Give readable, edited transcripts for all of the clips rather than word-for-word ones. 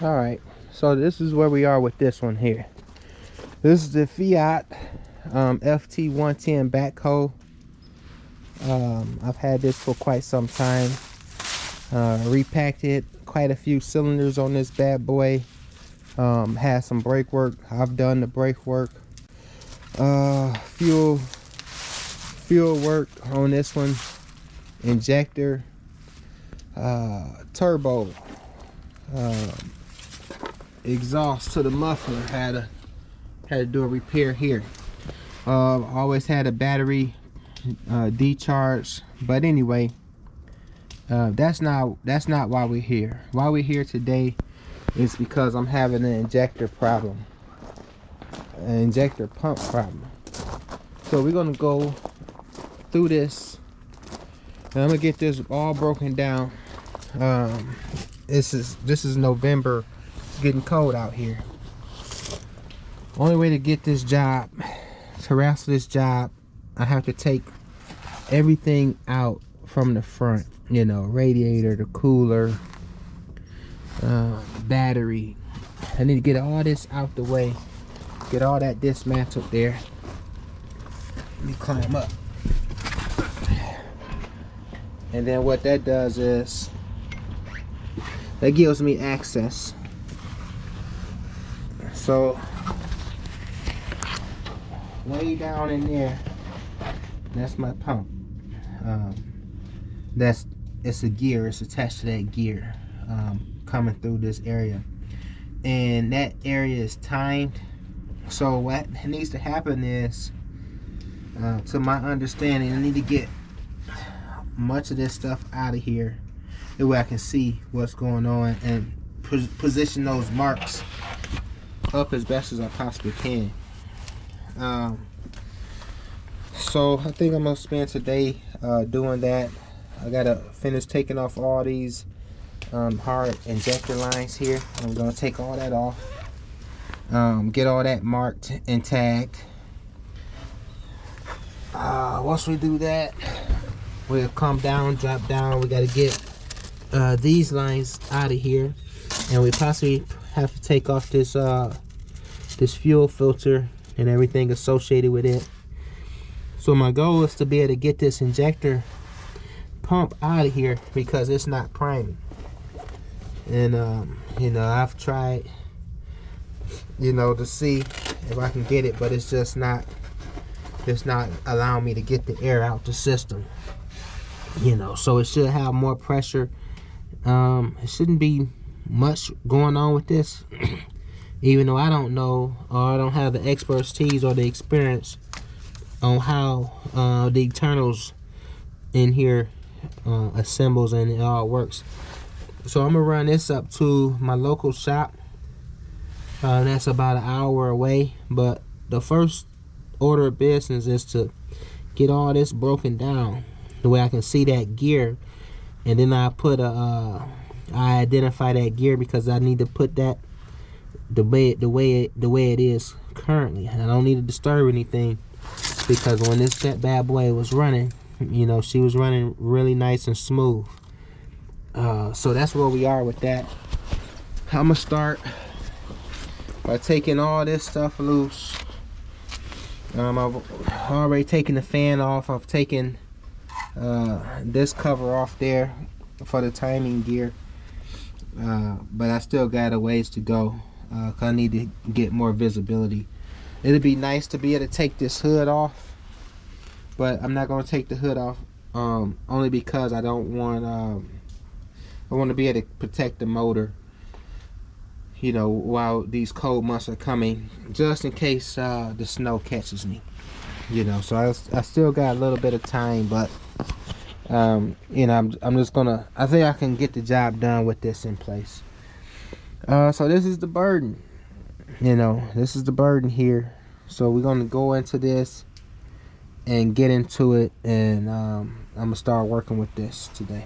All right, so this is where we are with this one here. This is the Fiat FT110 backhoe. I've had this for quite some time. Repacked it, quite a few cylinders on this bad boy. Had some brake work. I've done the brake work. Fuel work on this one. Injector, turbo, exhaust to the muffler. Had to do a repair here. Always had a battery decharge, but anyway, that's not why we're here. Why we're here today is because I'm having an injector problem, an injector pump problem. So we're gonna go through this, and I'm gonna get this all broken down. This is November. It's getting cold out here. Only way to get this job, to wrestle this job, I have to take everything out from the front. You know, radiator, the cooler, battery. I need to get all this out the way. Get all that dismantled there. Let me climb up. And then what that does is, that gives me access. So, way down in there, that's my pump. It's a gear. It's attached to that gear, coming through this area, and that area is timed. So what needs to happen is, to my understanding, I need to get much of this stuff out of here, that way I can see what's going on and position those marks up as best as I possibly can. So I think I'm gonna spend today doing that. I gotta finish taking off all these hard injector lines here. I'm gonna take all that off, get all that marked and tagged. Once we do that, we'll come down, drop down. We gotta get these lines out of here, and we possibly have to take off this this fuel filter and everything associated with it. So my goal is to be able to get this injector pump out of here, because it's not priming. And you know, I've tried, you know, to see if I can get it, but it's just not allowing me to get the air out the system. You know, so it should have more pressure. It shouldn't be much going on with this, even though I don't know, or I don't have the expertise or the experience on how the internals in here assembles and it all works. So I'm gonna run this up to my local shop. That's about an hour away, but the first order of business is to get all this broken down the way I can see that gear, and then I put I identify that gear, because I need to put that the way it is currently. I don't need to disturb anything, because when that bad boy was running, you know, she was running really nice and smooth. So that's where we are with that. I'm gonna start by taking all this stuff loose. I've already taken the fan off. I've taken this cover off there for the timing gear, but I still got a ways to go, cause I need to get more visibility. It'd be nice to be able to take this hood off, but I'm not gonna take the hood off, only because I don't want I want to be able to protect the motor, you know, while these cold months are coming, just in case the snow catches me, you know. So I still got a little bit of time, but you know, I'm just gonna, I think I can get the job done with this in place. So this is the burden, you know, this is the burden here. So we're gonna go into this and get into it, and I'm gonna start working with this today.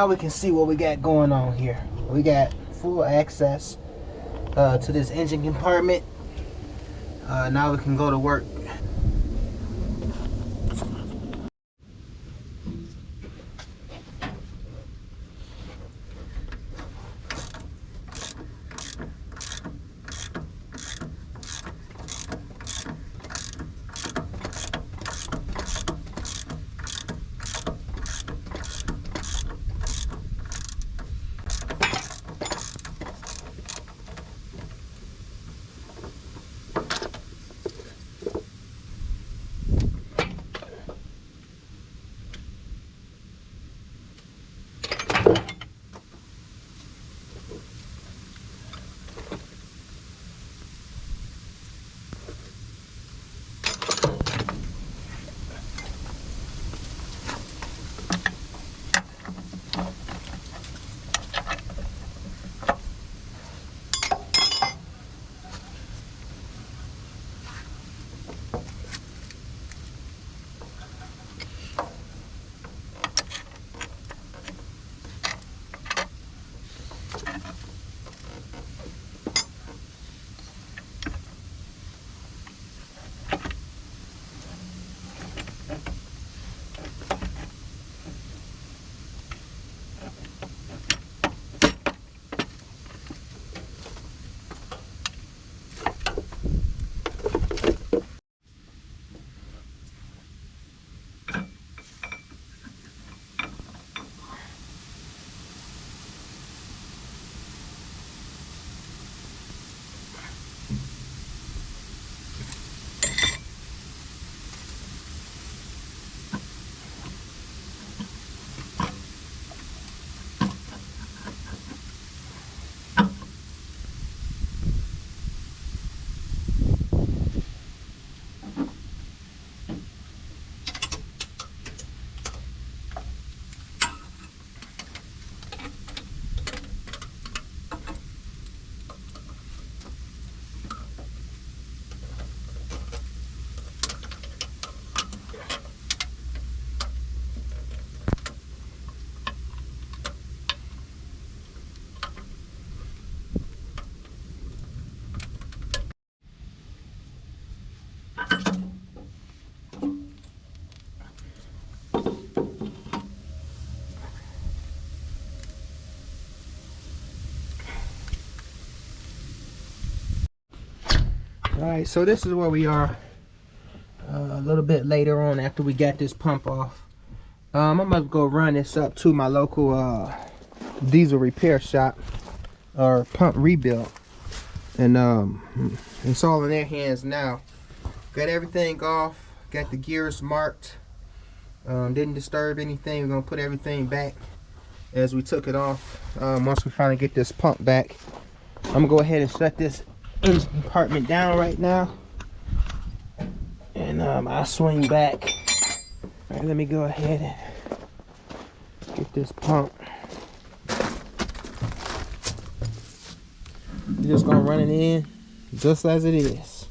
now we can see what we got going on here. We got full access to this engine compartment. Now we can go to work. Alright, so this is where we are a little bit later on after we got this pump off. I'm about to go run this up to my local diesel repair shop or pump rebuild, and it's all in their hands now. Got everything off, got the gears marked, didn't disturb anything. We're gonna put everything back as we took it off. Once we finally get this pump back, I'm gonna go ahead and shut this engine compartment down right now, and I'll swing back. All right, let me go ahead and get this pump. We're just gonna run it in just as it is.